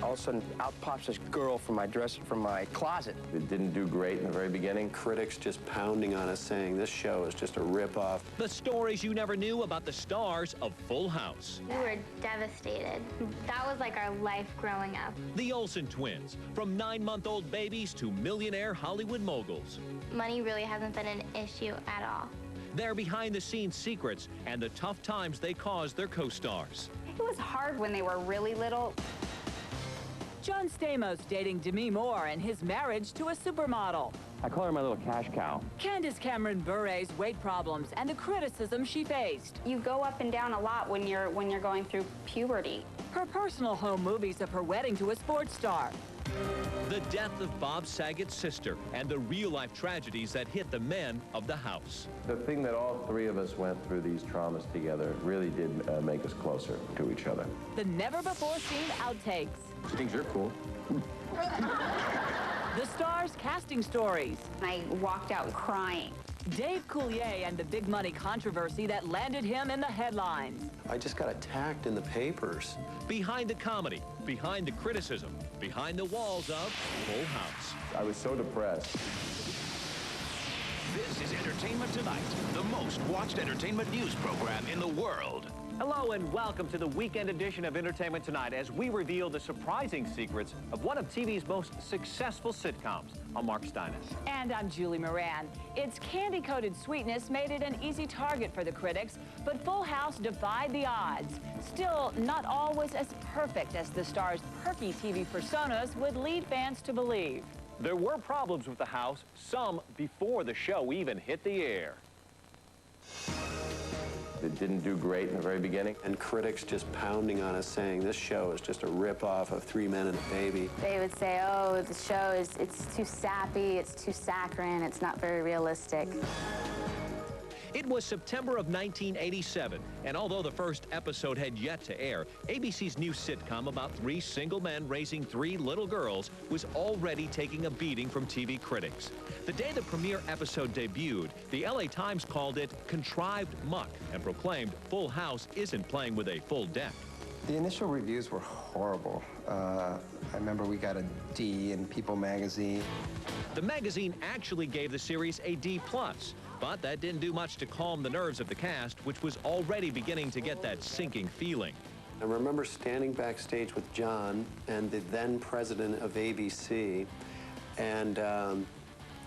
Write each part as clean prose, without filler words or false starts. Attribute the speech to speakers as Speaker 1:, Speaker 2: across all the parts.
Speaker 1: All of a sudden, out pops this girl from my closet.
Speaker 2: It didn't do great in the very beginning.
Speaker 3: Critics just pounding on us saying this show is just a rip-off.
Speaker 4: The stories you never knew about the stars of Full House.
Speaker 5: We were devastated. That was like our life growing up.
Speaker 4: The Olsen twins, from 9-month-old babies to millionaire Hollywood moguls.
Speaker 5: Money really hasn't been an issue at all.
Speaker 4: Their behind-the-scenes secrets and the tough times they caused their co-stars.
Speaker 6: It was hard when they were really little.
Speaker 7: John Stamos dating Demi Moore and his marriage to a supermodel.
Speaker 2: I call her my little cash cow.
Speaker 7: Candace Cameron Bure's weight problems and the criticism she faced.
Speaker 6: You go up and down a lot when you're going through puberty.
Speaker 7: Her personal home movies of her wedding to a sports star.
Speaker 4: The death of Bob Saget's sister and the real-life tragedies that hit the men of the house.
Speaker 2: The thing that all three of us went through these traumas together really did make us closer to each other.
Speaker 7: The never-before-seen outtakes.
Speaker 2: She thinks you're cool.
Speaker 7: The stars' casting stories.
Speaker 6: I walked out crying.
Speaker 7: Dave Coulier and the big money controversy that landed him in the headlines.
Speaker 3: I just got attacked in the papers.
Speaker 4: Behind the comedy, behind the criticism, behind the walls of Full House.
Speaker 2: I was so depressed.
Speaker 8: This is Entertainment Tonight, the most watched entertainment news program in the world.
Speaker 9: Hello and welcome to the weekend edition of Entertainment Tonight as we reveal the surprising secrets of one of TV's most successful sitcoms. I'm Mark Steinis.
Speaker 7: And I'm Julie Moran. Its candy-coated sweetness made it an easy target for the critics, but Full House defied the odds. Still, not all was as perfect as the star's perky TV personas would lead fans to believe.
Speaker 9: There were problems with the house, some before the show even hit the air.
Speaker 2: It didn't do great in the very beginning.
Speaker 3: And critics just pounding on us saying this show is just a rip-off of Three Men and a Baby.
Speaker 10: They would say, oh, the show it's too sappy, it's too saccharine, it's not very realistic.
Speaker 4: It was September of 1987, and although the first episode had yet to air, ABC's new sitcom about 3 single men raising 3 little girls was already taking a beating from TV critics. The day the premiere episode debuted, the LA Times called it contrived muck and proclaimed Full House isn't playing with a full deck.
Speaker 1: The initial reviews were horrible. I remember we got a D in People magazine.
Speaker 4: The magazine actually gave the series a D+, but that didn't do much to calm the nerves of the cast, which was already beginning to get that sinking feeling.
Speaker 3: I remember standing backstage with John and the then president of ABC, and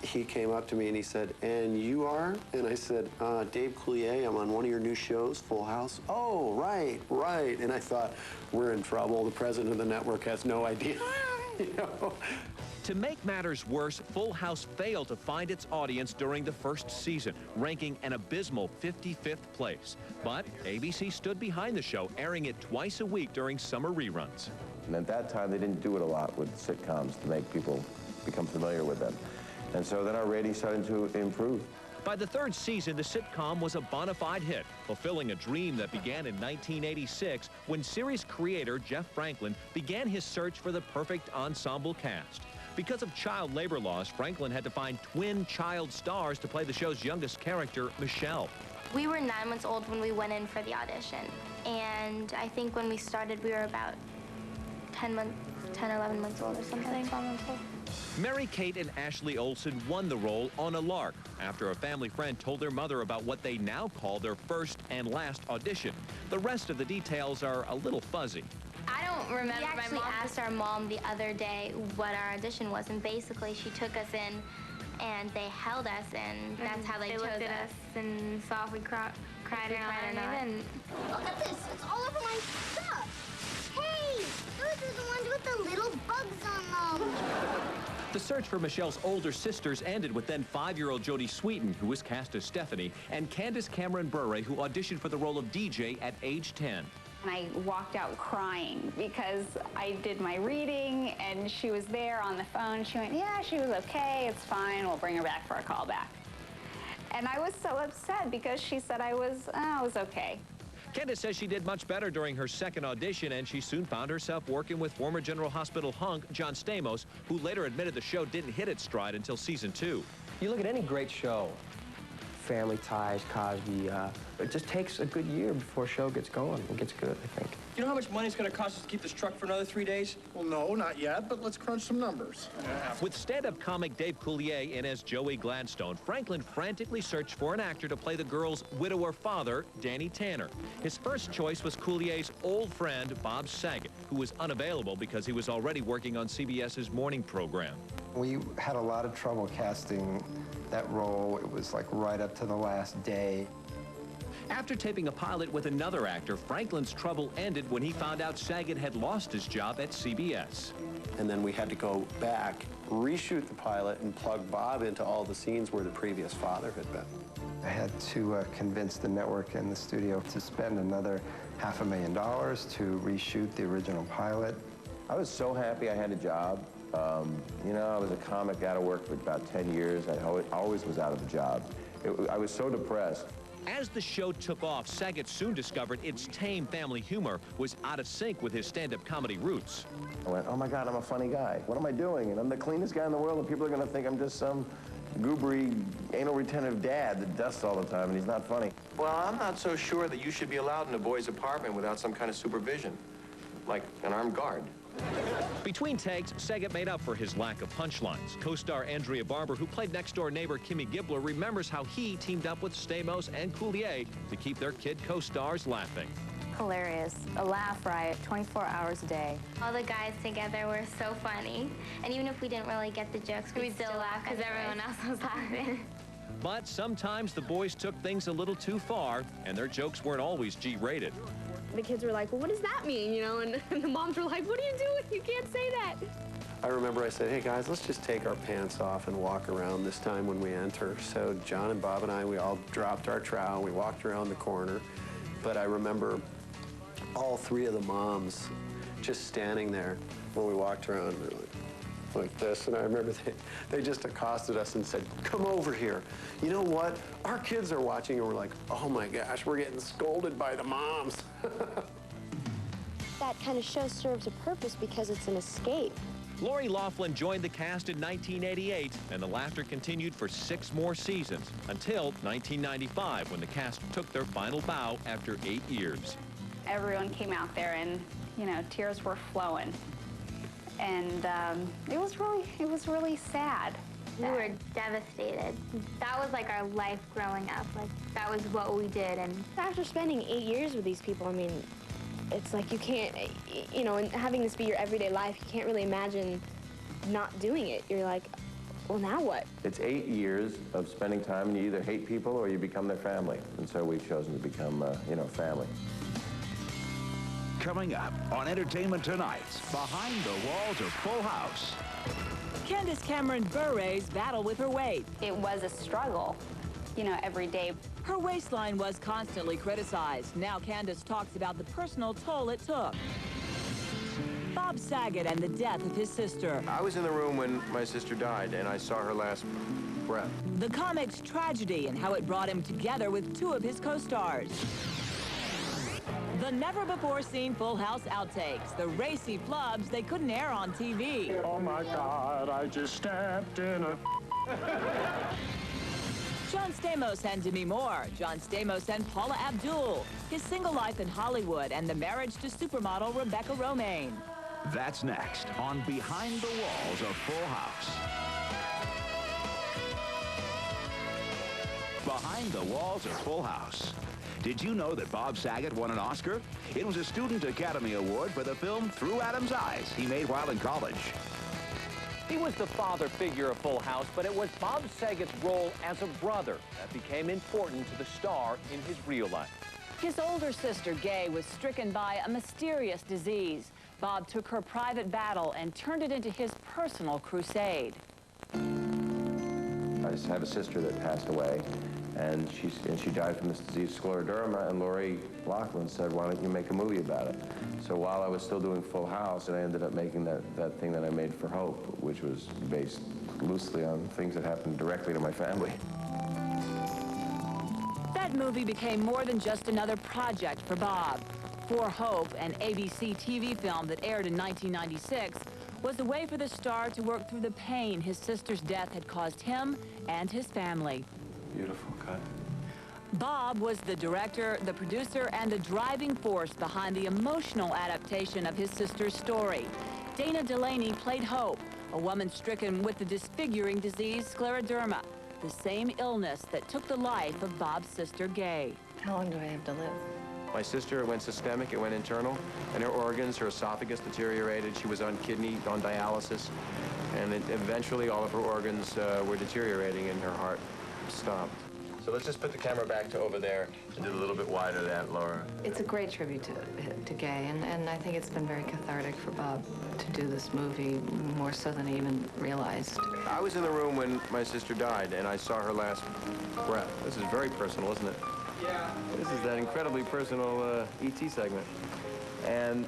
Speaker 3: he came up to me and he said, "And you are?" And I said, "Dave Coulier, I'm on one of your new shows, Full House." "Oh, right, right." And I thought, we're in trouble. The president of the network has no idea. You know?
Speaker 4: To make matters worse, Full House failed to find its audience during the first season, ranking an abysmal 55th place. But ABC stood behind the show, airing it twice a week during summer reruns.
Speaker 2: And at that time, they didn't do it a lot with sitcoms to make people become familiar with them. And so then our ratings started to improve.
Speaker 4: By the 3rd season, the sitcom was a bona fide hit, fulfilling a dream that began in 1986 when series creator Jeff Franklin began his search for the perfect ensemble cast. Because of child labor laws, Franklin had to find twin child stars to play the show's youngest character, Michelle.
Speaker 5: We were 9 months old when we went in for the audition. And I think when we started, we were about 10, 11 months old or something. 12 months old.
Speaker 4: Mary-Kate and Ashley Olsen won the role on a lark after a family friend told their mother about what they now call their first and last audition. The rest of the details are a little fuzzy.
Speaker 5: I don't remember. We actually asked our mom the other day what our audition was, and basically she took us in and they held us, and that's how they chose
Speaker 11: looked at us and saw if we cried or not.
Speaker 5: And
Speaker 11: look at this, it's all over my stuff. Hey, those are the ones with the little bugs on them.
Speaker 4: The search for Michelle's older sisters ended with then 5-year-old Jodie Sweetin, who was cast as Stephanie, and Candace Cameron Bure, who auditioned for the role of DJ at age 10.
Speaker 6: And I walked out crying because I did my reading and she was there on the phone. She went, yeah, she was okay, it's fine, we'll bring her back for a callback. And I was so upset because she said I was okay.
Speaker 4: Candace says she did much better during her second audition, and she soon found herself working with former General Hospital hunk John Stamos, who later admitted the show didn't hit its stride until season 2.
Speaker 1: You look at any great show,
Speaker 12: Family Ties, Cosby. It just takes a good year before a show gets going and gets good, I think.
Speaker 13: You know how much money it's going to cost us to keep this truck for another 3 days?
Speaker 14: Well, no, not yet, but let's crunch some numbers.
Speaker 4: With stand-up comic Dave Coulier in as Joey Gladstone, Franklin frantically searched for an actor to play the girl's widower father, Danny Tanner. His first choice was Coulier's old friend, Bob Saget, who was unavailable because he was already working on CBS's morning program.
Speaker 1: We had a lot of trouble casting that role. It was like right up to the last day.
Speaker 4: After taping a pilot with another actor, Franklin's trouble ended when he found out Saget had lost his job at CBS.
Speaker 3: And then we had to go back, reshoot the pilot, and plug Bob into all the scenes where the previous father had been.
Speaker 1: I had to convince the network and the studio to spend another $500,000 to reshoot the original pilot.
Speaker 2: I was so happy I had a job. You know, I was a comic out of work for about 10 years. I always was out of a job. I was so depressed.
Speaker 4: As the show took off, Saget soon discovered its tame family humor was out of sync with his stand-up comedy roots.
Speaker 2: I went, oh my God, I'm a funny guy. What am I doing? And I'm the cleanest guy in the world, and people are going to think I'm just some goobery, anal retentive dad that dusts all the time, and he's not funny.
Speaker 15: Well, I'm not so sure that you should be allowed in a boy's apartment without some kind of supervision, like an armed guard.
Speaker 4: Between takes, Saget made up for his lack of punchlines. Co-star Andrea Barber, who played next-door neighbor Kimmy Gibbler, remembers how he teamed up with Stamos and Coulier to keep their kid co-stars laughing.
Speaker 10: Hilarious. A laugh riot 24 hours a day.
Speaker 5: All the guys together were so funny. And even if we didn't really get the jokes, we'd still laugh because everyone else was laughing.
Speaker 4: But sometimes the boys took things a little too far, and their jokes weren't always G-rated.
Speaker 16: The kids were like, well, what does that mean, you know? And the moms were like, what are you doing? You can't say that.
Speaker 3: I remember I said, hey guys, let's just take our pants off and walk around this time when we enter. So John and Bob and I, we all dropped our trowel, we walked around the corner. But I remember all three of the moms just standing there when we walked around like this. And I remember they just accosted us and said, come over here. You know what? Our kids are watching and we're like, oh my gosh, we're getting scolded by the moms.
Speaker 11: That kind of show serves a purpose because it's an escape.
Speaker 4: Lori Loughlin joined the cast in 1988, and the laughter continued for 6 more seasons, until 1995, when the cast took their final bow after 8 years.
Speaker 6: Everyone came out there and, you know, tears were flowing. And it was really sad.
Speaker 5: We were devastated. That was like our life growing up. Like, that was what we did. And
Speaker 16: after spending 8 years with these people, I mean, it's like you can't, you know, and having this be your everyday life, you can't really imagine not doing it. You're like, well, now what?
Speaker 2: It's 8 years of spending time, and you either hate people or you become their family. And so we've chosen to become, you know, family.
Speaker 8: Coming up on Entertainment Tonight, Behind the Walls of Full House.
Speaker 7: Candace Cameron Bure's battle with her weight.
Speaker 6: It was a struggle, you know, every day.
Speaker 7: Her waistline was constantly criticized. Now Candace talks about the personal toll it took. Bob Saget and the death of his sister.
Speaker 15: I was in the room when my sister died, and I saw her last breath.
Speaker 7: The comic's tragedy and how it brought him together with 2 of his co-stars. The never-before-seen Full House outtakes, the racy flubs they couldn't air on TV.
Speaker 14: Oh my God, I just stepped in a...
Speaker 7: John Stamos and Demi Moore, John Stamos and Paula Abdul, his single life in Hollywood, and the marriage to supermodel Rebecca Romaine.
Speaker 8: That's next on Behind the Walls of Full House. Behind the Walls of Full House. Did you know that Bob Saget won an Oscar? It was a Student Academy Award for the film Through Adam's Eyes he made while in college.
Speaker 9: He was the father figure of Full House, but it was Bob Saget's role as a brother that became important to the star in his real life.
Speaker 7: His older sister, Gay, was stricken by a mysterious disease. Bob took her private battle and turned it into his personal crusade.
Speaker 2: I just have a sister that passed away, and she died from this disease, scleroderma, and Lori Loughlin said, why don't you make a movie about it? So while I was still doing Full House, I ended up making that thing that I made for Hope, which was based loosely on things that happened directly to my family.
Speaker 7: That movie became more than just another project for Bob. For Hope, an ABC TV film that aired in 1996, was a way for the star to work through the pain his sister's death had caused him and his family.
Speaker 3: Beautiful cut.
Speaker 7: Bob was the director, the producer, and the driving force behind the emotional adaptation of his sister's story. Dana Delaney played Hope, a woman stricken with the disfiguring disease scleroderma, the same illness that took the life of Bob's sister, Gay.
Speaker 17: How long do I have to live?
Speaker 15: My sister, it went systemic, it went internal, and her organs, her esophagus deteriorated. She was on dialysis, and eventually all of her organs were deteriorating and her heart stopped. So let's just put the camera back to over there and do it a little bit wider that, Laura.
Speaker 17: It's a great tribute to Gay, and I think it's been very cathartic for Bob to do this movie, more so than he even realized.
Speaker 15: I was in the room when my sister died, and I saw her last breath. This is very personal, isn't it?
Speaker 13: Yeah.
Speaker 15: This is that incredibly personal E.T. segment. And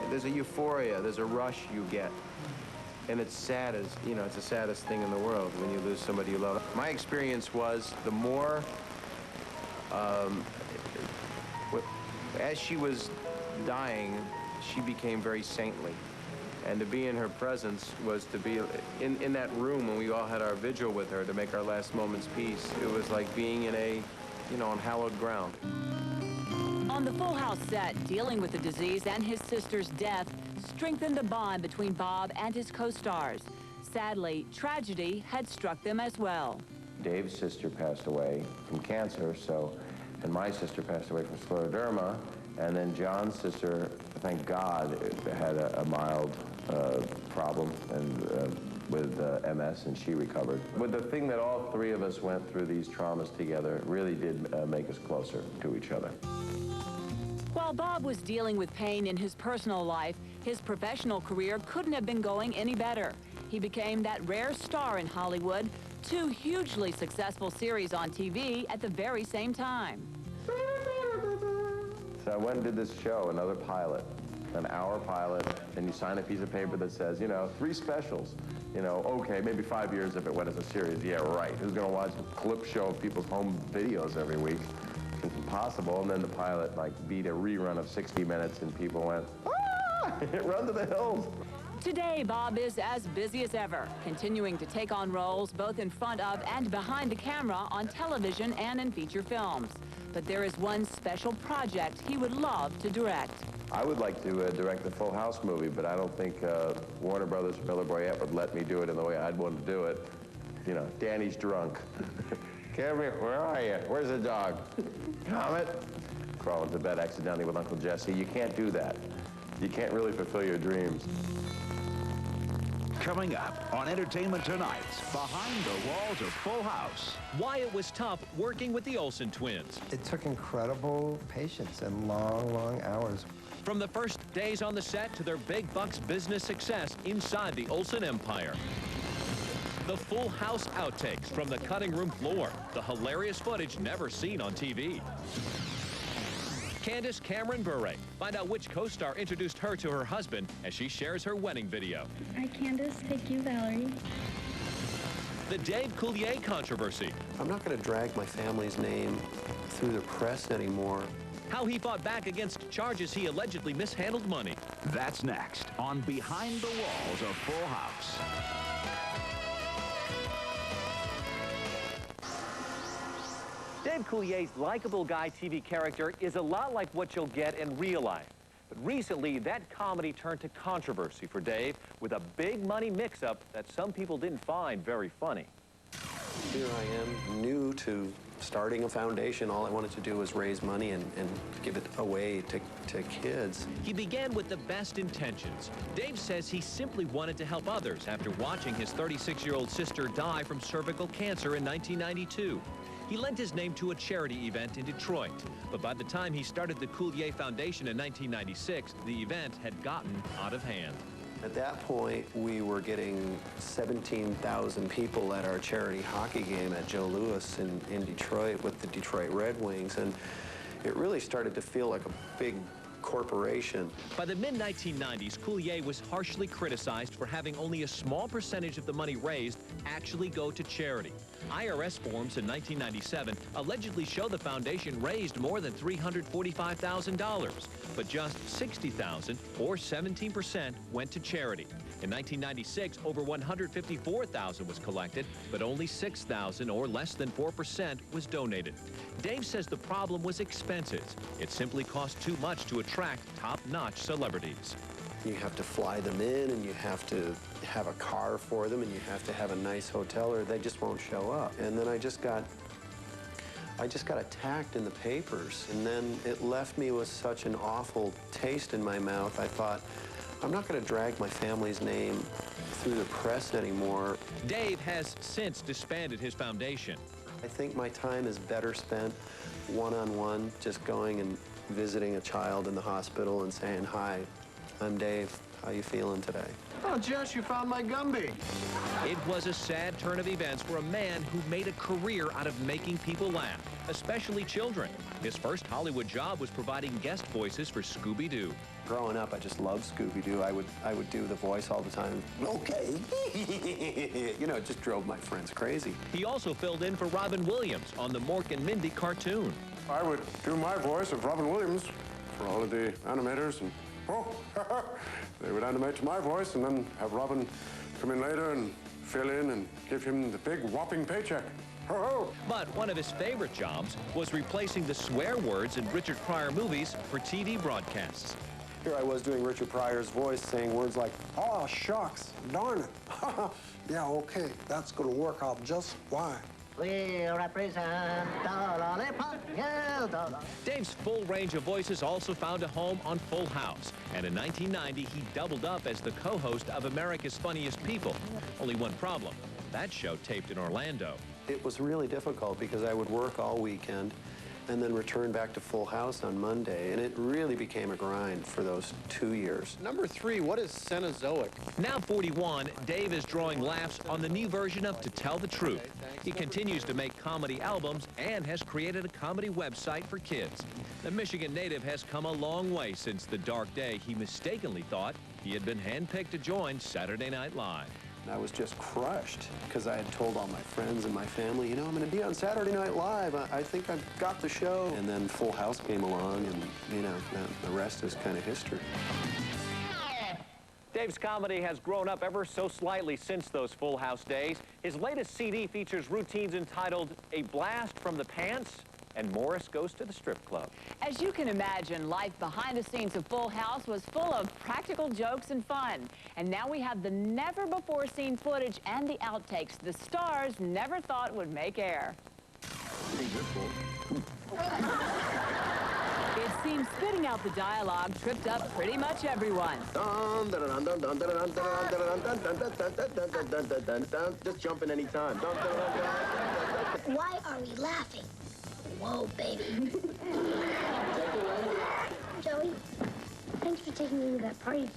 Speaker 15: there's a euphoria, there's a rush you get. And it's sad as, you know, it's the saddest thing in the world when you lose somebody you love. My experience was the more, as she was dying, she became very saintly. And to be in her presence was to be in that room when we all had our vigil with her to make our last moment's peace. It was like being in a, you know, on hallowed ground.
Speaker 7: On the Full House set, dealing with the disease and his sister's death strengthened the bond between Bob and his co-stars. Sadly, tragedy had struck them as well.
Speaker 2: Dave's sister passed away from cancer, and my sister passed away from scleroderma, and then John's sister, thank God, had a mild problem with MS, and she recovered. But the thing that all three of us went through these traumas together really did make us closer to each other.
Speaker 7: While Bob was dealing with pain in his personal life, his professional career couldn't have been going any better. He became that rare star in Hollywood, 2 hugely successful series on TV at the very same time.
Speaker 2: So I went and did this show, another pilot, an hour pilot, and you sign a piece of paper that says, you know, 3 specials. You know, okay, maybe 5 years if it went as a series. Yeah, right. Who's going to watch a clip show of people's home videos every week? It's impossible. And then the pilot, like, beat a rerun of 60 Minutes, and people went, ah! Run to the hills.
Speaker 7: Today, Bob is as busy as ever, continuing to take on roles both in front of and behind the camera on television and in feature films. But there is one special project he would love to direct.
Speaker 2: I would like to direct the Full House movie, but I don't think Warner Brothers or Miller Boyett would let me do it in the way I'd want to do it. You know, Danny's drunk. Kevin, where are you? Where's the dog? Comet? Crawl into bed accidentally with Uncle Jesse. You can't do that. You can't really fulfill your dreams.
Speaker 8: Coming up on Entertainment Tonight's Behind the Walls of Full House.
Speaker 4: Why it was tough working with the Olsen twins.
Speaker 1: It took incredible patience and long, long hours.
Speaker 4: From the first days on the set to their big bucks business success inside the Olsen empire. The Full House outtakes from the cutting room floor. The hilarious footage never seen on TV. Candace Cameron Bure. Find out which co-star introduced her to her husband as she shares her wedding video.
Speaker 18: Hi, Candace. Thank you, Valerie.
Speaker 4: The Dave Coulier controversy.
Speaker 3: I'm not going to drag my family's name through the press anymore.
Speaker 4: How he fought back against charges he allegedly mishandled money.
Speaker 8: That's next on Behind the Walls of Full House.
Speaker 9: Dave Coulier's likable guy TV character is a lot like what you'll get in real life. But recently, that comedy turned to controversy for Dave with a big money mix-up that some people didn't find very funny.
Speaker 3: Here I am, new to starting a foundation. All I wanted to do was raise money and give it away to kids.
Speaker 4: He began with the best intentions. Dave says he simply wanted to help others after watching his 36-year-old sister die from cervical cancer in 1992. He lent his name to a charity event in Detroit, but by the time he started the Coulier Foundation in 1996, the event had gotten out of hand.
Speaker 3: At that point, we were getting 17,000 people at our charity hockey game at Joe Louis in Detroit with the Detroit Red Wings, and it really started to feel like a big corporation.
Speaker 4: By the mid-1990s, Coulier was harshly criticized for having only a small percentage of the money raised actually go to charity. IRS forms in 1997 allegedly show the foundation raised more than $345,000, but just $60,000, or 17%, went to charity. In 1996, over $154,000 was collected, but only $6,000, or less than 4%, was donated. Dave says the problem was expenses. It simply cost too much to attract top-notch celebrities.
Speaker 3: You have to fly them in, and you have to have a car for them, and you have to have a nice hotel, or they just won't show up. And then I just got attacked in the papers, and then it left me with such an awful taste in my mouth. I thought, I'm not going to drag my family's name through the press anymore.
Speaker 4: Dave has since disbanded his foundation.
Speaker 3: I think my time is better spent one-on-one, just going and visiting a child in the hospital and saying, hi, I'm Dave. How you feeling today?
Speaker 14: Oh, Jess, you found my Gumby.
Speaker 4: It was a sad turn of events for a man who made a career out of making people laugh, especially children. His first Hollywood job was providing guest voices for Scooby-Doo.
Speaker 3: Growing up, I just loved Scooby-Doo. I would do the voice all the time. Okay. You know, it just drove my friends crazy.
Speaker 4: He also filled in for Robin Williams on the Mork and Mindy cartoon.
Speaker 19: I would do my voice of Robin Williams for all of the animators, and they would animate to my voice, and then have Robin come in later and fill in and give him the big whopping paycheck.
Speaker 4: But one of his favorite jobs was replacing the swear words in Richard Pryor movies for TV broadcasts.
Speaker 3: Here I was doing Richard Pryor's voice, saying words like,
Speaker 20: oh, shucks, darn it. Yeah, okay, that's going to work out just fine.
Speaker 21: We represent the lollipop.
Speaker 4: Dave's full range of voices also found a home on Full House. And in 1990, he doubled up as the co-host of America's Funniest People. Only one problem. That show taped in Orlando.
Speaker 3: It was really difficult because I would work all weekend and then return back to Full House on Monday, and it really became a grind for those 2 years.
Speaker 22: Number 3, what is Cenozoic?
Speaker 4: Now 41, Dave is drawing laughs on the new version of To Tell the Truth. He continues to make comedy albums and has created a comedy website for kids. The Michigan native has come a long way since the dark day he mistakenly thought he had been handpicked to join Saturday Night Live.
Speaker 3: I was just crushed because I had told all my friends and my family, you know, I'm going to be on Saturday Night Live. I think I've got the show. And then Full House came along, and, you know, the rest is kind of history.
Speaker 9: Dave's comedy has grown up ever so slightly since those Full House days. His latest CD features routines entitled A Blast from the Pants and Morris Goes to the Strip Club.
Speaker 7: As you can imagine, life behind the scenes of Full House was full of practical jokes and fun. And now we have the never-before-seen footage and the outtakes the stars never thought would make air. It seems spitting out the dialogue tripped up pretty much everyone.
Speaker 12: Just jump in any time.
Speaker 11: Why are we laughing? Whoa, baby. Joey, thanks for taking me to that party.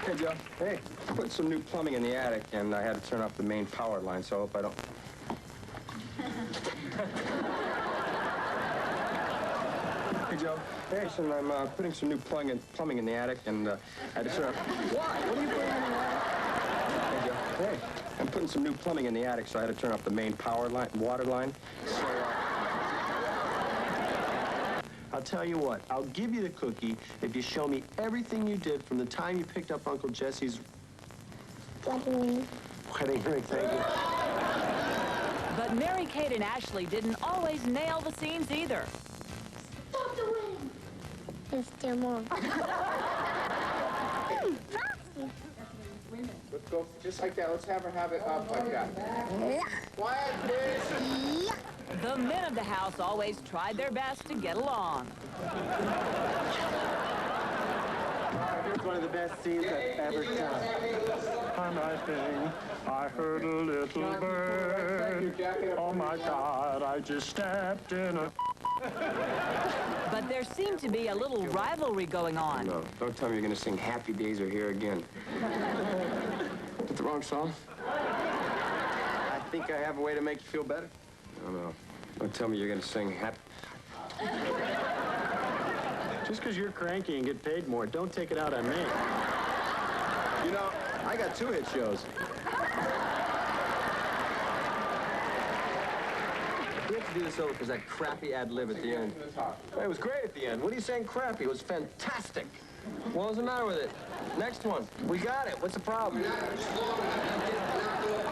Speaker 12: Hey, Joe. Hey, put some new plumbing in the attic, and I had to turn off the main power line, so I hope I don't... Hey, Joe. Hey, son, I'm putting some new plumbing in the attic, and I had to turn off... Why? What are you putting in the attic? Hey, Joe. Hey, I'm putting some new plumbing in the attic, so I had to turn off the main power line, water line. So,
Speaker 23: I'll tell you what, I'll give you the cookie if you show me everything you did from the time you picked up Uncle Jesse's wedding ring. Thank you.
Speaker 7: But Mary-Kate and Ashley didn't always nail the scenes either.
Speaker 11: Stop the wedding. There's still more.
Speaker 12: Let's go just like that. Let's have her have it up like that. Quiet, please.
Speaker 7: The men of the house always tried their best to get along.
Speaker 23: Here's one of the best scenes I've ever done.
Speaker 14: And I think I heard a little bird. Oh my God, I just stepped in a...
Speaker 7: But there seemed to be a little rivalry going on.
Speaker 12: No, don't tell me you're going to sing Happy Days Are Here Again. Is that the wrong song? I think I have a way to make you feel better. No. Don't tell me you're going to sing Happy...
Speaker 23: Just because you're cranky and get paid more, don't take it out on me.
Speaker 12: You know, I got 2 hit shows. We have to do this over because that crappy ad-lib at the end. It was great at the end. What are you saying crappy? It was fantastic.
Speaker 13: What was the matter with it? Next one. We got it. What's the problem?
Speaker 12: Not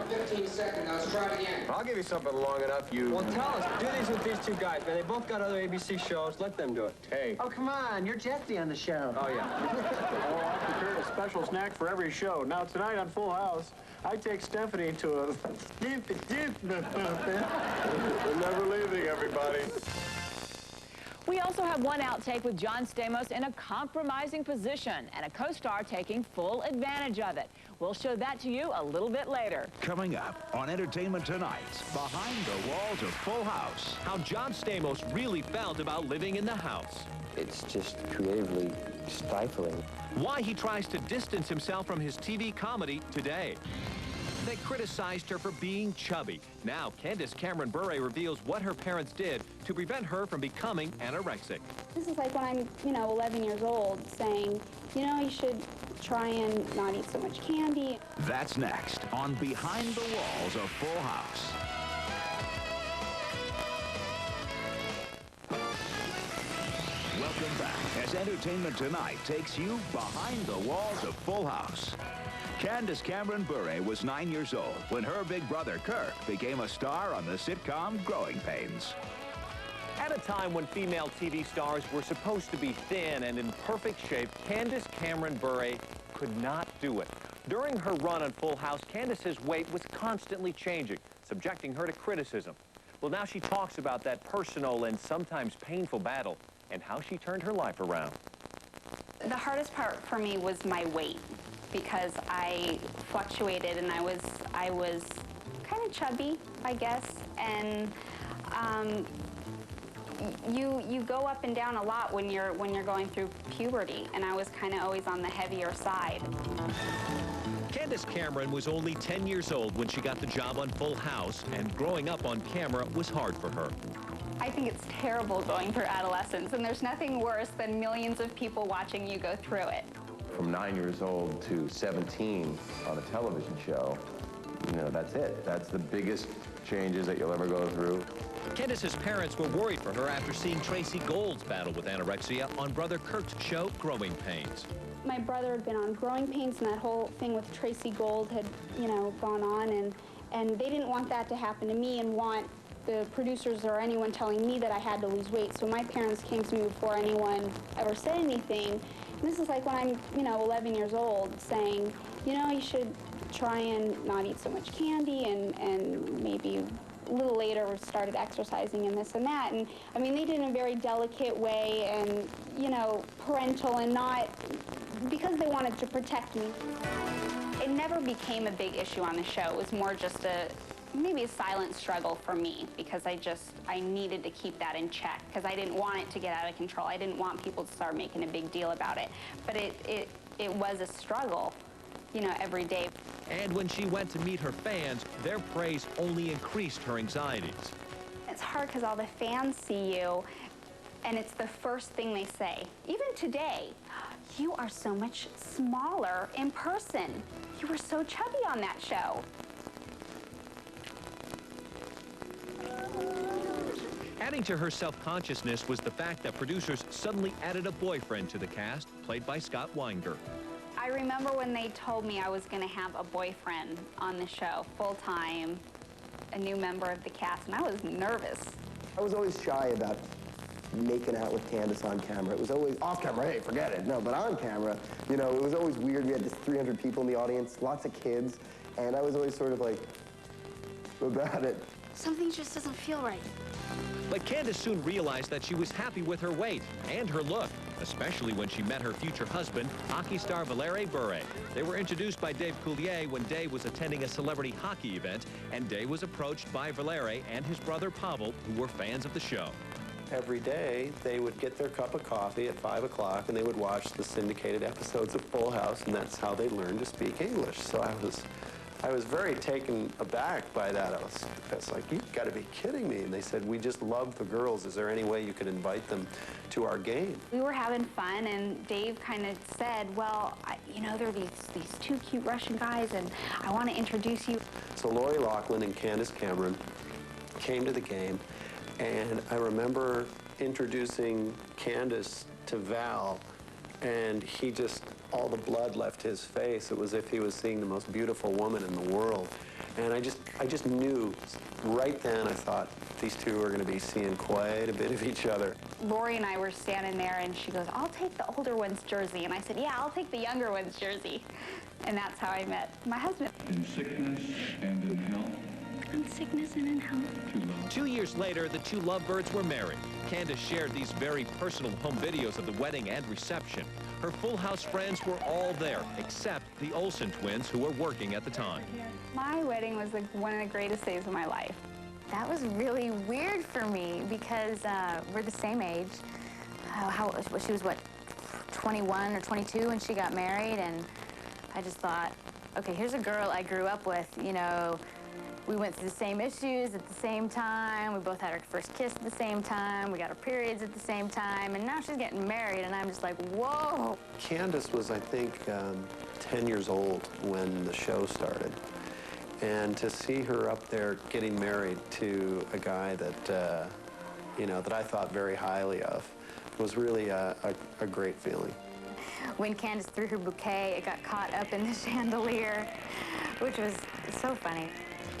Speaker 12: 15 seconds. Now let's try it again.
Speaker 23: I'll give you something long enough, you...
Speaker 13: Well, tell us. Do these with these two guys, man. They both got other ABC shows. Let them do it.
Speaker 23: Hey.
Speaker 21: Oh, come on. You're Jesse on the show.
Speaker 13: Oh, yeah.
Speaker 14: Oh, I prepared a special snack for every show. Now, tonight on Full House, I take Stephanie to a...
Speaker 19: We're never leaving, everybody.
Speaker 7: We also have one outtake with John Stamos in a compromising position and a co-star taking full advantage of it. We'll show that to you a little bit later.
Speaker 8: Coming up on Entertainment Tonight, Behind the Walls of Full House.
Speaker 4: How John Stamos really felt about living in the house.
Speaker 2: It's just creatively stifling.
Speaker 4: Why he tries to distance himself from his TV comedy today. They criticized her for being chubby. Now, Candace Cameron Bure reveals what her parents did to prevent her from becoming anorexic.
Speaker 6: This is like when I'm, 11 years old saying, you should try and not eat so much candy.
Speaker 8: That's next on Behind the Walls of Full House. Welcome back as Entertainment Tonight takes you behind the walls of Full House. Candace Cameron Bure was 9 years old when her big brother Kirk became a star on the sitcom Growing Pains.
Speaker 9: At a time when female TV stars were supposed to be thin and in perfect shape, Candace Cameron Bure could not do it. During her run on Full House, Candace's weight was constantly changing, subjecting her to criticism. Well, now she talks about that personal and sometimes painful battle and how she turned her life around.
Speaker 6: The hardest part for me was my weight, because I fluctuated and I was kind of chubby, I guess, and you go up and down a lot when you're going through puberty, and I was kind of always on the heavier side.
Speaker 4: Candace Cameron was only 10 years old when she got the job on Full House, and growing up on camera was hard for her.
Speaker 6: I think it's terrible going through adolescence, and there's nothing worse than millions of people watching you go through it.
Speaker 2: From 9 years old to 17 on a television show, that's it. That's the biggest changes that you'll ever go through.
Speaker 4: Candace's parents were worried for her after seeing Tracy Gold's battle with anorexia on brother Kirk's show, Growing Pains.
Speaker 6: My brother had been on Growing Pains, and that whole thing with Tracy Gold had, gone on, and they didn't want that to happen to me and want the producers or anyone telling me that I had to lose weight. So my parents came to me before anyone ever said anything. And this is like when I'm, 11 years old saying, you should try and not eat so much candy, and maybe a little later we started exercising and this and that. And I mean, they did it in a very delicate way and, parental, and not because they wanted to protect me. It never became a big issue on the show. It was more just maybe a silent struggle for me, because I needed to keep that in check, because I didn't want it to get out of control. I didn't want people to start making a big deal about it. But it was a struggle, every day.
Speaker 4: And when she went to meet her fans, their praise only increased her anxieties.
Speaker 6: It's hard because all the fans see you, and it's the first thing they say. Even today, you are so much smaller in person. You were so chubby on that show.
Speaker 4: Adding to her self-consciousness was the fact that producers suddenly added a boyfriend to the cast, played by Scott Weinger.
Speaker 6: I remember when they told me I was going to have a boyfriend on the show, full-time, a new member of the cast, and I was nervous.
Speaker 5: I was always shy about making out with Candace on camera. It was always off camera, hey, forget it. No, but on camera, it was always weird. We had just 300 people in the audience, lots of kids, and I was always sort of like, about it.
Speaker 11: Something just doesn't feel right.
Speaker 4: But Candace soon realized that she was happy with her weight and her look, especially when she met her future husband, hockey star Valeri Bure. They were introduced by Dave Coulier when Dave was attending a celebrity hockey event, and Dave was approached by Valeri and his brother Pavel, who were fans of the show.
Speaker 3: Every day, they would get their cup of coffee at 5 o'clock, and they would watch the syndicated episodes of Full House, and that's how they learned to speak English. So I was very taken aback by that. I was like, you've got to be kidding me. And they said, we just love the girls. Is there any way you could invite them to our game?
Speaker 6: We were having fun, and Dave kind of said, well, there are these two cute Russian guys, and I want to introduce you.
Speaker 3: So Lori Loughlin and Candace Cameron came to the game, and I remember introducing Candace to Val And he just, all the blood left his face. It was as if he was seeing the most beautiful woman in the world. And I just knew right then, I thought, these two are going to be seeing quite a bit of each other.
Speaker 6: Lori and I were standing there, and she goes, "I'll take the older one's jersey." And I said, "Yeah, I'll take the younger one's jersey." And that's how I met my husband.
Speaker 10: In sickness and in health.
Speaker 18: In sickness and in health.
Speaker 4: 2 years later, the two lovebirds were married. Candace shared these very personal home videos of the wedding and reception. Her Full House friends were all there, except the Olsen twins, who were working at the time.
Speaker 6: My wedding was like one of the greatest days of my life. That was really weird for me because we're the same age. She was, what, 21 or 22 when she got married, and I just thought, okay, here's a girl I grew up with, you know. We went through the same issues at the same time. We both had our first kiss at the same time. We got our periods at the same time. And now she's getting married, and I'm just like, whoa.
Speaker 3: Candace was, I think, 10 years old when the show started. And to see her up there getting married to a guy that, you know, that I thought very highly of was really a great feeling.
Speaker 6: When Candace threw her bouquet, it got caught up in the chandelier, which was so funny.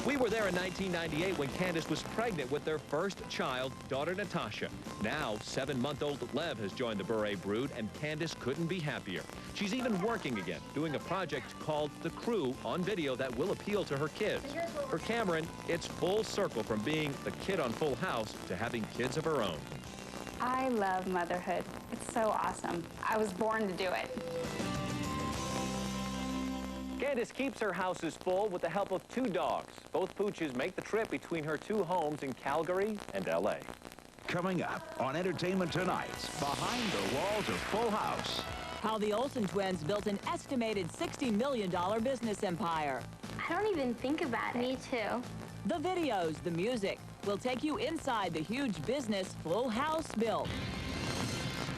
Speaker 4: We were there in 1998 when Candace was pregnant with their first child, daughter Natasha. Now, 7-month-old Lev has joined the Bure brood, and Candace couldn't be happier. She's even working again, doing a project called The Crew on video that will appeal to her kids. For Cameron, it's full circle from being the kid on Full House to having kids of her own.
Speaker 6: I love motherhood. It's so awesome. I was born to do it.
Speaker 9: Candace keeps her houses full with the help of 2 dogs. Both pooches make the trip between her 2 homes in Calgary and L.A.
Speaker 8: Coming up on Entertainment Tonight's Behind the Walls of Full House.
Speaker 7: How the Olsen twins built an estimated $60 million business empire.
Speaker 11: I don't even think about it. Me too.
Speaker 7: The videos, the music, will take you inside the huge business Full House built.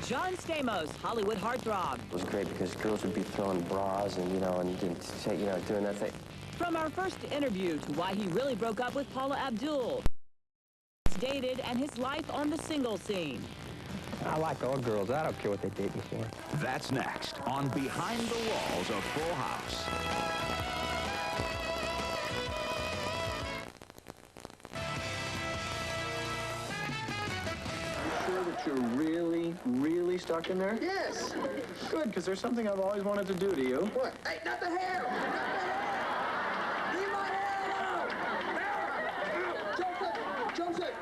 Speaker 7: John Stamos, Hollywood heartthrob.
Speaker 5: It was great because girls would be throwing bras and, doing that thing.
Speaker 7: From our first interview to why he really broke up with Paula Abdul. Dated and his life on the single scene.
Speaker 16: I like all girls. I don't care what they date me for.
Speaker 8: That's next on Behind the Walls of Full House.
Speaker 23: Sure that you're really stuck in there?
Speaker 13: Yes.
Speaker 23: Good, because there's something I've always wanted to do to you.
Speaker 13: What? Hey, not the hair! Leave my hair alone! Joseph!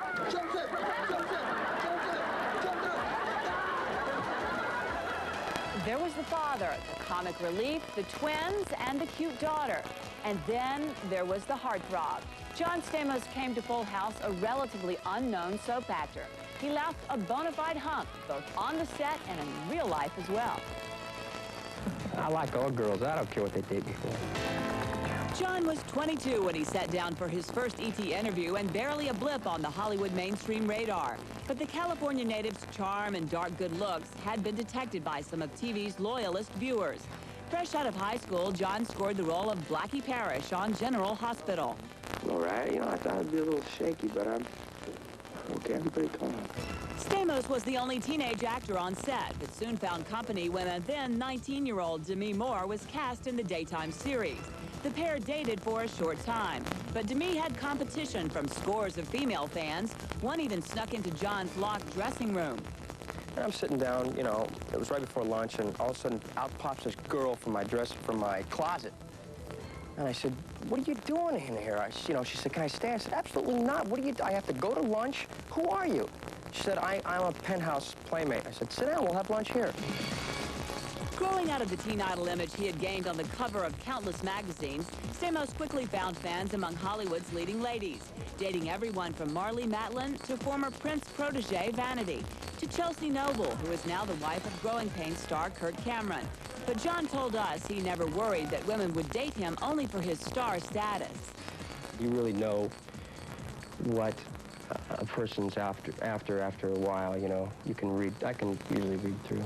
Speaker 7: There was the father, the comic relief, the twins, and the cute daughter. And then there was the heartthrob. John Stamos came to Full House a relatively unknown soap actor. He left a bona fide hunk, both on the set and in real life as well.
Speaker 16: I like all girls. I don't care what they date me for.
Speaker 7: John was 22 when he sat down for his first ET interview and barely a blip on the Hollywood mainstream radar. But the California native's charm and dark good looks had been detected by some of TV's loyalist viewers. Fresh out of high school, John scored the role of Blackie Parrish on General Hospital.
Speaker 5: All right, I thought I'd be a little shaky, but I'm okay. Everybody calm.
Speaker 7: Stamos was the only teenage actor on set, but soon found company when a then 19-year-old Demi Moore was cast in the daytime series. The pair dated for a short time, but Demi had competition from scores of female fans. One even snuck into John's locked dressing room.
Speaker 5: And I'm sitting down, it was right before lunch, and all of a sudden out pops this girl from my closet. And I said, "What are you doing in here?" She said, "Can I stay?" I said, "Absolutely not. What do you do? I have to go to lunch? Who are you?" She said, I'm a Penthouse playmate. I said, "Sit down, we'll have lunch here."
Speaker 7: Growing out of the teen idol image he had gained on the cover of countless magazines, Stamos quickly found fans among Hollywood's leading ladies, dating everyone from Marlee Matlin to former Prince protege Vanity, to Chelsea Noble, who is now the wife of Growing Pains star Kirk Cameron. But John told us he never worried that women would date him only for his star status.
Speaker 16: You really know what a person's after a while, You can read, I can usually read through.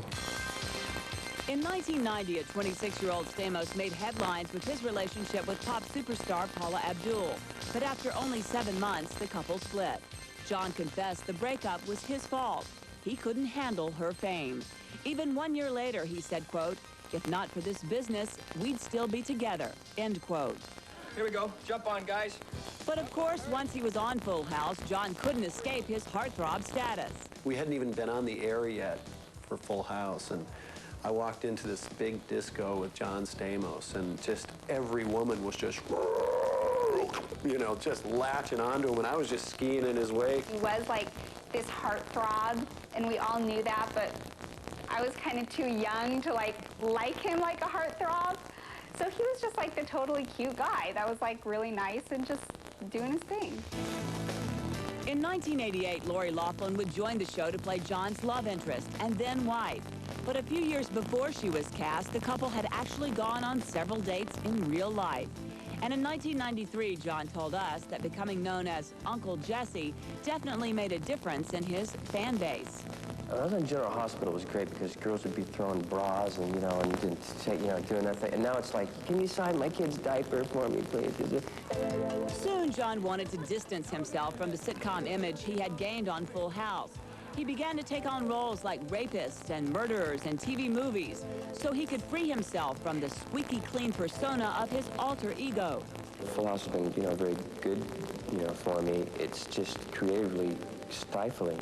Speaker 7: In 1990, a 26-year-old Stamos made headlines with his relationship with pop superstar Paula Abdul. But after only 7 months, the couple split. John confessed the breakup was his fault. he couldn't handle her fame. Even 1 year later, he said, quote, "If not for this business, we'd still be together," end quote.
Speaker 13: Here we go. Jump on, guys.
Speaker 7: But of course, once he was on Full House, John couldn't escape his heartthrob status.
Speaker 3: We hadn't even been on the air yet for Full House, and I walked into this big disco with John Stamos, and just every woman was just, you know, just latching onto him, and I was just skiing in his wake.
Speaker 6: He was like this heartthrob, and we all knew that, but I was kind of too young to like him like a heartthrob. So he was just like the totally cute guy that was like really nice and just doing his thing.
Speaker 7: In 1988, Lori Loughlin would join the show to play John's love interest and then wife. But a few years before she was cast, the couple had actually gone on several dates in real life. And in 1993, John told us that becoming known as Uncle Jesse definitely made a difference in his fan base.
Speaker 16: I was in General Hospital was great because girls would be throwing bras and, doing that thing. And now it's like, can you sign my kid's diaper for me, please?
Speaker 7: Soon, John wanted to distance himself from the sitcom image he had gained on Full House. He began to take on roles like rapists and murderers in TV movies so he could free himself from the squeaky clean persona of his alter ego.
Speaker 16: Full House has been, very good, for me. It's just creatively stifling.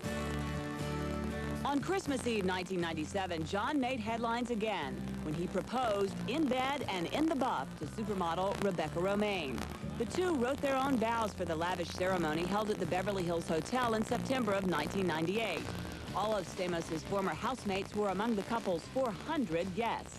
Speaker 7: On Christmas Eve 1997, John made headlines again when he proposed in bed and in the buff to supermodel Rebecca Romaine. The two wrote their own vows for the lavish ceremony held at the Beverly Hills Hotel in September of 1998. All of Stamos' former housemates were among the couple's 400 guests.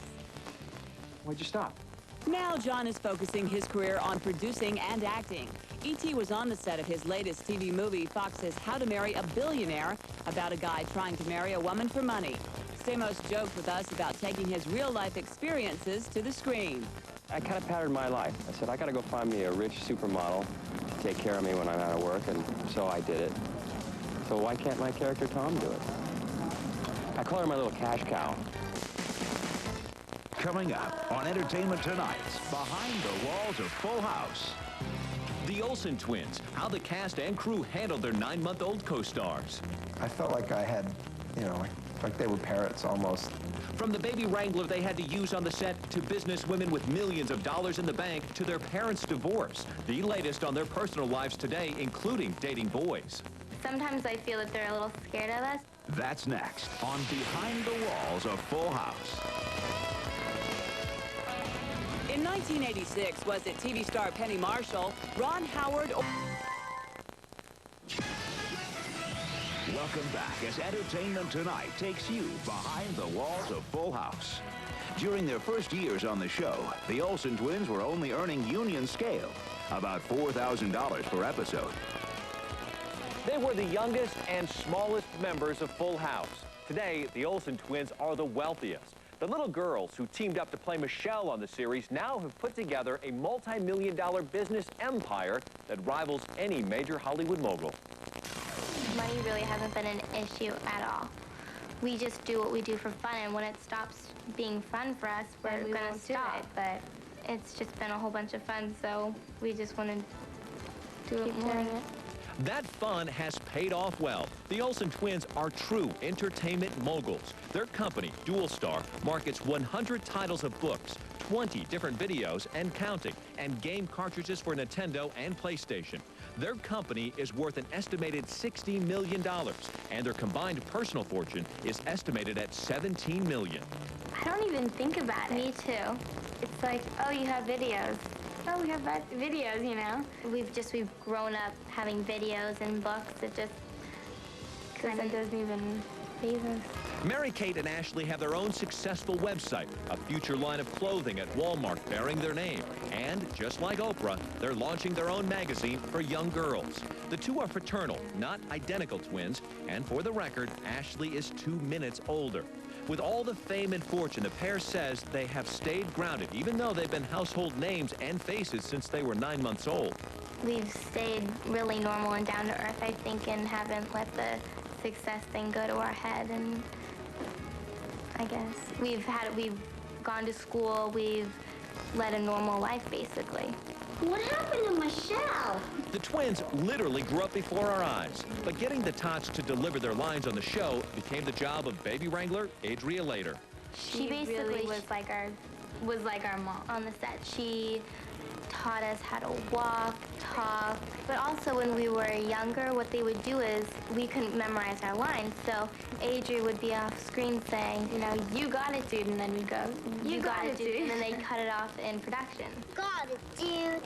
Speaker 16: Why'd you stop?
Speaker 7: Now John is focusing his career on producing and acting. E.T. was on the set of his latest TV movie, Fox's How to Marry a Billionaire, about a guy trying to marry a woman for money. Stamos joked with us about taking his real-life experiences to the screen.
Speaker 16: I kind of patterned my life. I said, I got to go find me a rich supermodel to take care of me when I'm out of work, and so I did it. So why can't my character Tom do it? I call her my little cash cow.
Speaker 8: Coming up on Entertainment Tonight's Behind the Walls of Full House.
Speaker 4: The Olsen twins, how the cast and crew handled their 9-month-old co-stars.
Speaker 5: I felt like I had, like they were parrots almost.
Speaker 4: From the baby wrangler they had to use on the set to business women with millions of dollars in the bank to their parents' divorce. The latest on their personal lives today, including dating boys.
Speaker 11: Sometimes I feel that they're a little scared of us.
Speaker 8: That's next on Behind the Walls of Full House.
Speaker 7: In 1986, was it TV star Penny Marshall, Ron Howard, or...
Speaker 8: Welcome back as Entertainment Tonight takes you behind the walls of Full House. During their first years on the show, the Olsen twins were only earning union scale, about $4,000 per episode.
Speaker 9: They were the youngest and smallest members of Full House. Today, the Olsen twins are the wealthiest. The little girls who teamed up to play Michelle on the series now have put together a multi-million-dollar business empire that rivals any major Hollywood mogul.
Speaker 11: Money really hasn't been an issue at all. We just do what we do for fun, and when it stops being fun for us, we're going to stop. But it's just been a whole bunch of fun, so we just want to do it more.
Speaker 4: That fun has paid off well. The Olsen twins are true entertainment moguls. Their company, Dual Star, markets 100 titles of books, 20 different videos and counting, and game cartridges for Nintendo and PlayStation. Their company is worth an estimated $60 million, and their combined personal fortune is estimated at $17 million.
Speaker 11: I don't even think about it. Me too. It's like, oh, you have videos. Oh, we have videos, We've grown up having videos and books. It just kind of doesn't even faze us.
Speaker 4: Mary-Kate and Ashley have their own successful website, a future line of clothing at Walmart bearing their name. And just like Oprah, they're launching their own magazine for young girls. The two are fraternal, not identical twins. And for the record, Ashley is 2 minutes older. With all the fame and fortune, the pair says they have stayed grounded, even though they've been household names and faces since they were 9 months old.
Speaker 11: We've stayed really normal and down to earth, I think, and haven't let the success thing go to our head. And I guess we've gone to school, we've led a normal life, basically.
Speaker 18: What happened to Michelle?
Speaker 4: The twins literally grew up before our eyes, but getting the Tots to deliver their lines on the show became the job of baby wrangler Adria Later.
Speaker 11: She basically was like our mom on the set. She taught us how to walk, talk, but also when we were younger, what they would do is we couldn't memorize our lines, so Adria would be off screen saying, you know, you got it, dude, and then we'd go, you got it, dude, and then they'd cut it off in production.
Speaker 18: Got it, dude.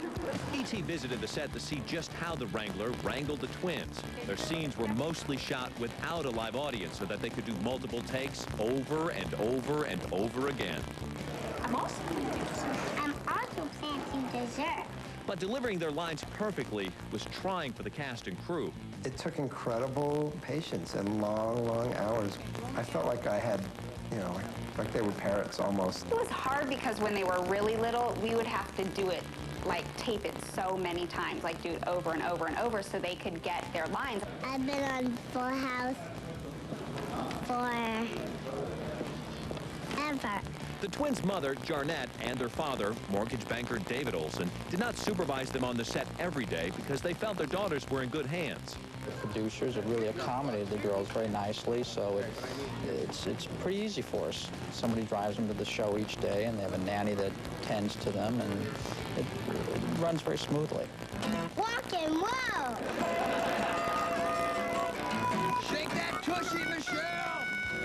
Speaker 4: E.T. visited the set to see just how the Wrangler wrangled the twins. Their scenes were mostly shot without a live audience so that they could do multiple takes over and over and over again.
Speaker 18: I'm also planting dessert.
Speaker 4: But delivering their lines perfectly was trying for the cast and crew.
Speaker 5: It took incredible patience and long, long hours. I felt like I had, you know, like they were parrots almost.
Speaker 6: It was hard because when they were really little, we would have to do it, like tape it so many times, like do it over and over and over so they could get their lines.
Speaker 18: I've been on Full House forever.
Speaker 4: The twins' mother, Jarnette, and their father, mortgage banker David Olson, did not supervise them on the set every day because they felt their daughters were in good hands.
Speaker 1: The producers have really accommodated the girls very nicely, so it's pretty easy for us. Somebody drives them to the show each day, and they have a nanny that tends to them, and it runs very smoothly.
Speaker 18: Walk and roll.
Speaker 4: Shake that tushy, Michelle!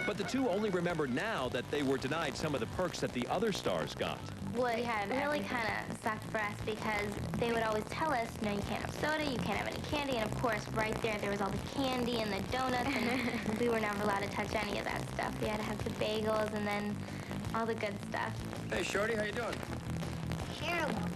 Speaker 4: But the two only remember now that they were denied some of the perks that the other stars got.
Speaker 11: What really kind of sucked for us because they would always tell us, no, you can't have soda, you can't have any candy, and of course, right there was all the candy and the donuts, and we were never allowed to touch any of that stuff. We had to have the bagels and then all the good stuff.
Speaker 12: Hey, Shorty, how you doing?
Speaker 18: Terrible.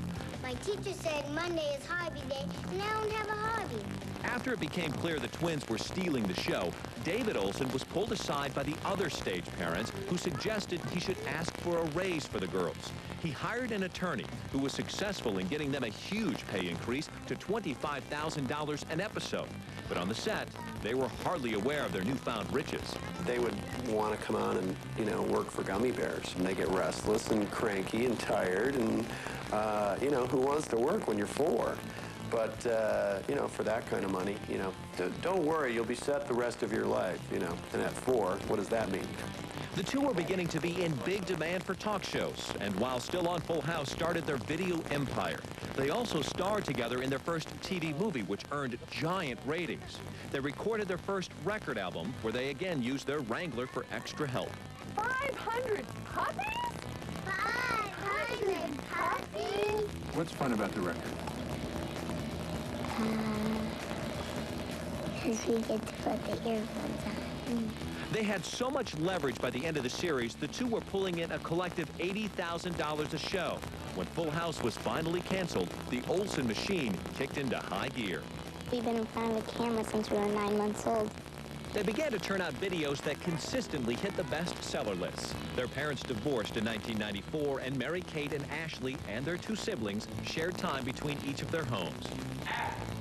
Speaker 18: My teacher said Monday is hobby day, and I don't have a hobby.
Speaker 4: After it became clear the twins were stealing the show, David Olson was pulled aside by the other stage parents who suggested he should ask for a raise for the girls. He hired an attorney who was successful in getting them a huge pay increase to $25,000 an episode. But on the set, they were hardly aware of their newfound riches.
Speaker 3: They would want to come on and, you know, work for Gummy Bears, and they get restless and cranky and tired, and, you know, who wants to work when you're 4? But, you know, for that kind of money, you know, don't worry, you'll be set the rest of your life, you know. And at 4, what does that mean?
Speaker 4: The two were beginning to be in big demand for talk shows, and while still on Full House, started their video empire. They also starred together in their first TV movie, which earned giant ratings. They recorded their first record album, where they again used their Wrangler for extra help.
Speaker 7: 500 puppies?
Speaker 18: 500 puppies?
Speaker 10: What's fun about the record?
Speaker 18: Because we get to put the earphones on.
Speaker 4: They had so much leverage by the end of the series, the two were pulling in a collective $80,000 a show. When Full House was finally canceled, the Olsen machine kicked into high gear.
Speaker 18: We've been in front of the camera since we were 9 months old.
Speaker 4: They began to turn out videos that consistently hit the bestseller lists. Their parents divorced in 1994, and Mary Kate and Ashley and their 2 siblings shared time between each of their homes.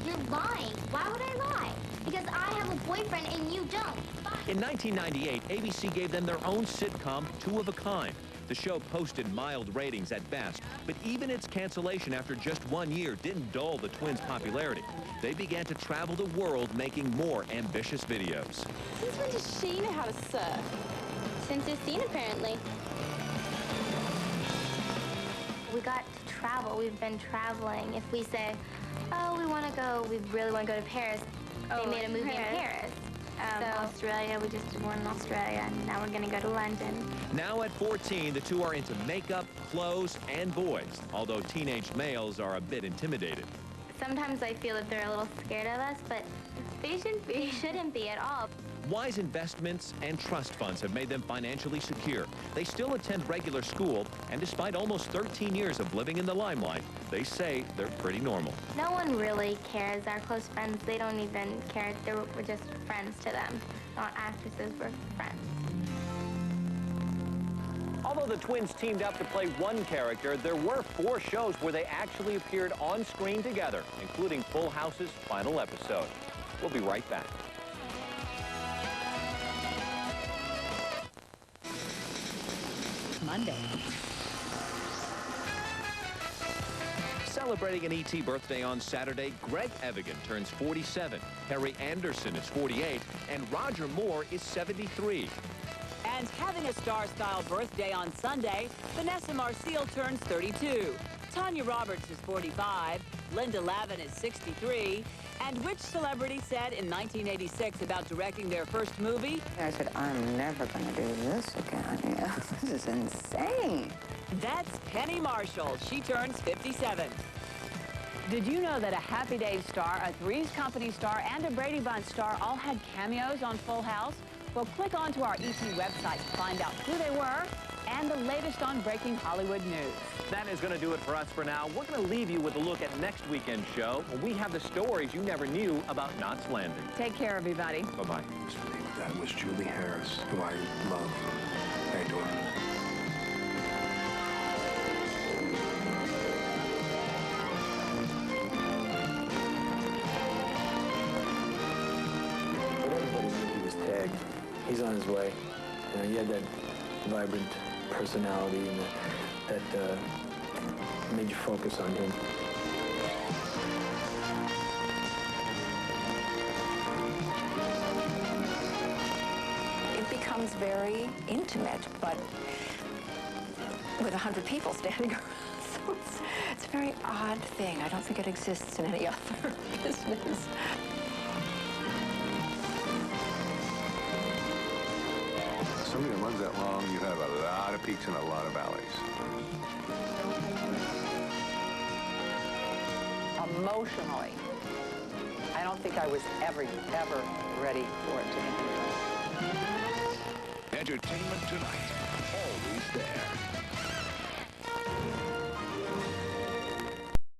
Speaker 18: You're lying. Why would I lie? Because I have a boyfriend and you don't.
Speaker 4: In 1998, ABC gave them their own sitcom, Two of a Kind. The show posted mild ratings at best, but even its cancellation after just 1 year didn't dull the twins' popularity. They began to travel the world making more ambitious videos.
Speaker 11: Since when does she know how to surf? Since the scene, apparently. We got to travel. We've been traveling. If we say, oh, we really want to go to Paris, they made a movie in Paris. Australia, we just did one in Australia, and now we're going to go to London.
Speaker 4: Now at 14, the two are into makeup, clothes, and boys, although teenage males are a bit intimidated.
Speaker 11: Sometimes I feel that they're a little scared of us, but they shouldn't be at all.
Speaker 4: Wise investments and trust funds have made them financially secure. They still attend regular school, and despite almost 13 years of living in the limelight, they say they're pretty normal.
Speaker 11: No one really cares. Our close friends, they don't even care. We're just friends to them. Not actresses, we're friends.
Speaker 9: Although the twins teamed up to play one character, there were 4 shows where they actually appeared on screen together, including Full House's final episode. We'll be right back.
Speaker 7: Monday.
Speaker 9: So
Speaker 4: Celebrating an E.T. birthday on Saturday, Greg Evigan turns 47, Harry Anderson is 48, and Roger Moore is 73.
Speaker 7: And having a star-style birthday on Sunday, Vanessa Marcil turns 32. Tanya Roberts is 45. Linda Lavin is 63. And which celebrity said in 1986 about directing their first movie?
Speaker 15: I said, I'm never going to do this again. This is insane.
Speaker 7: That's Penny Marshall. She turns 57. Did you know that a Happy Days star, a Three's Company star, and a Brady Bunch star all had cameos on Full House? Well, click onto our ET website to find out who they were and the latest on breaking Hollywood news.
Speaker 9: That is going to do it for us for now. We're going to leave you with a look at next weekend's show. We have the stories you never knew about Knots Landing.
Speaker 7: Take care, everybody.
Speaker 9: Bye-bye.
Speaker 19: That was Julie Harris, who I love. How you doing?
Speaker 17: He was tagged. He's on his way. You know, he had that vibrant personality and that made you focus on him.
Speaker 20: It becomes very intimate, but with 100 people standing around. So it's a very odd thing. I don't think it exists in any other business.
Speaker 24: Somebody that runs that long, you have a lot of peaks and a lot of valleys.
Speaker 20: Emotionally, I don't think I was ever ready for it to end.
Speaker 8: Entertainment Tonight, always there.